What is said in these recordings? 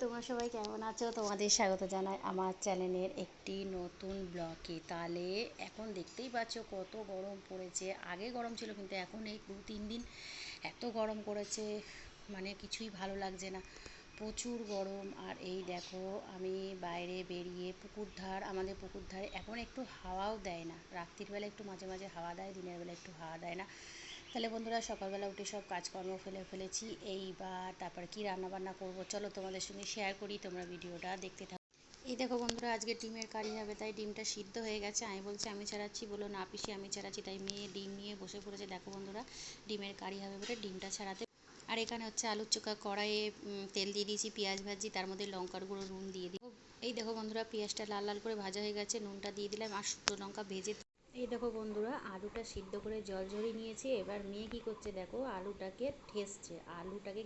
তোমরা সবাই কেমন আছো? তোমাদের স্বাগত জানাই আমার চ্যানেলের একটি নতুন ব্লগে। তাহলে এখন দেখতেই পাচ্ছ কত গরম পড়েছে। আগে গরম ছিল, কিন্তু এখন এই 2-3 দিন এত গরম পড়েছে, মানে কিছুই ভালো লাগছে না, প্রচুর গরম। আর এই দেখো, আমি বাইরে বেরিয়ে আমাদের পুকুর ধারে এখন একটু হাওয়াও দেয় না। রাত্রির বেলা একটু মাঝে মাঝে হাওয়া দেয়, দিনের বেলা একটু হাওয়া দেয় না। তাহলে বন্ধুরা, সকালবেলা উঠে সব কাজকর্ম ফেলেছি। এইবার তারপরে কি রান্না বান্না করবো চলো তোমাদের সঙ্গে শেয়ার করি, তোমরা ভিডিওটা দেখতে থাকো। এই দেখো বন্ধুরা, আজকে ডিমের কারি হবে, তাই ডিমটা সিদ্ধ হয়ে গেছে। আমি বলছি আমি ছাড়াচ্ছি, বলো না পিসি আমি ছাড়াচ্ছি, তাই মেয়ে ডিম নিয়ে বসে পড়েছে। দেখো বন্ধুরা, ডিমের কারি হবে বলে ডিমটা ছাড়াতে। আর এখানে হচ্ছে আলুর চোখা, কড়াইয়ে তেল দিয়ে দিয়েছি, পেঁয়াজ ভাজি, তার মধ্যে লঙ্কার গুঁড়ো, নুন দিয়ে দিই। এই দেখো বন্ধুরা, পেঁয়াজটা লাল লাল করে ভাজা হয়ে গেছে, নুনটা দিয়ে দিলাম আর শুকনো লঙ্কা ভেজে। এই দেখো বন্ধুরা, আলুটা সিদ্ধ করে জল ঝরিয়ে নিয়েছি। এবার মেয়ে কী করছে দেখো, আলুটাকে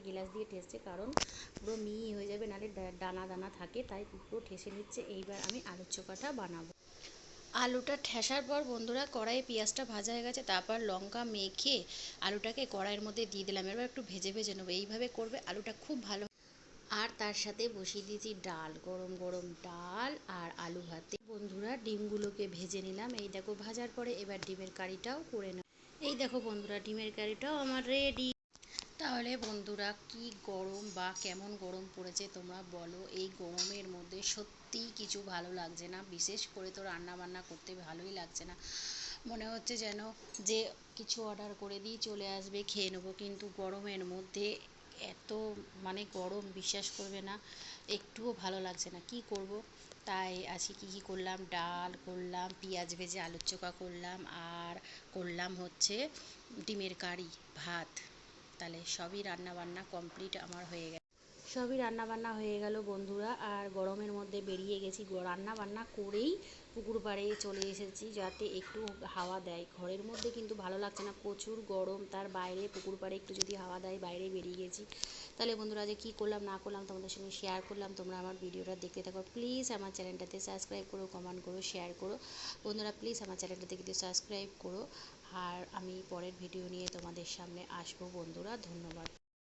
গ্লাস দিয়ে ঠেসছে, কারণ পুরো মিহি হয়ে যাবে, নাহলে দানা দানা থাকে, তাই পুরো ঠেসে নিচ্ছে। এইবার আমি আলুর চোখাটা বানাবো। আলুটা ঠেসার পর বন্ধুরা, কড়াইয়ে পেঁয়াজটা ভাজা হয়ে গেছে, তারপর লঙ্কা মেখে আলুটাকে কড়াইয়ের মধ্যে দিয়ে দিলাম। এবার একটু ভেজে ভেজে নেবো, এইভাবে করবে, আলুটা খুব ভালো। আর তার সাথে বসিয়ে দিয়েছি ডাল, গরম গরম ডাল আর আলু ভাতে। বন্ধুরা, ডিমগুলোকে ভেজে নিলাম। এই দেখো ভাজার পরে এবার ডিমের কারিটাও করে নেব। এই দেখো বন্ধুরা, ডিমের কারিটাও আমার রেডি। তাহলে বন্ধুরা, কি গরম বা কেমন গরম পড়েছে তোমরা বলো। এই গরমের মধ্যে সত্যিই কিছু ভালো লাগছে না, বিশেষ করে তো রান্না বান্না করতে ভালোই লাগছে না। মনে হচ্ছে যেন যে কিছু অর্ডার করে দিই, চলে আসবে, খেয়ে নেবো। কিন্তু গরমের মধ্যে এত গরম, বিশ্বাস করবে না, একটুও ভালো লাগছে না। কি করব, তাই আজকে কী করলাম, ডাল করলাম, পেঁয়াজ ভেজে আলুর চোখা করলাম, আর করলাম হচ্ছে ডিমের কারি, ভাত। তাহলে সবই রান্নাবান্না কমপ্লিট আমার হয়ে গেছে। সবই রান্নাবান্না হয়ে গেল বন্ধুরা। আর গরমের মধ্যে বেরিয়ে গেছি, রান্নাবান্না করেই পুকুর পাড়ে চলে এসেছি, যাতে একটু হাওয়া দেয়। ঘরের মধ্যে কিন্তু ভালো লাগছে না, প্রচুর গরম। তার বাইরে পুকুর পাড়ে একটু যদি হাওয়া দেয়, বাইরে বেরিয়ে গেছি। তাহলে বন্ধুরা, যে কী করলাম না করলাম তোমাদের সঙ্গে শেয়ার করলাম। তোমরা আমার ভিডিওটা দেখতে থাকো। প্লিজ আমার চ্যানেলটাতে সাবস্ক্রাইব করো, কমেন্ট করো, শেয়ার করো। বন্ধুরা প্লিজ আমার চ্যানেলটাতে কিন্তু সাবস্ক্রাইব করো। আর আমি পরের ভিডিও নিয়ে তোমাদের সামনে আসবো বন্ধুরা। ধন্যবাদ।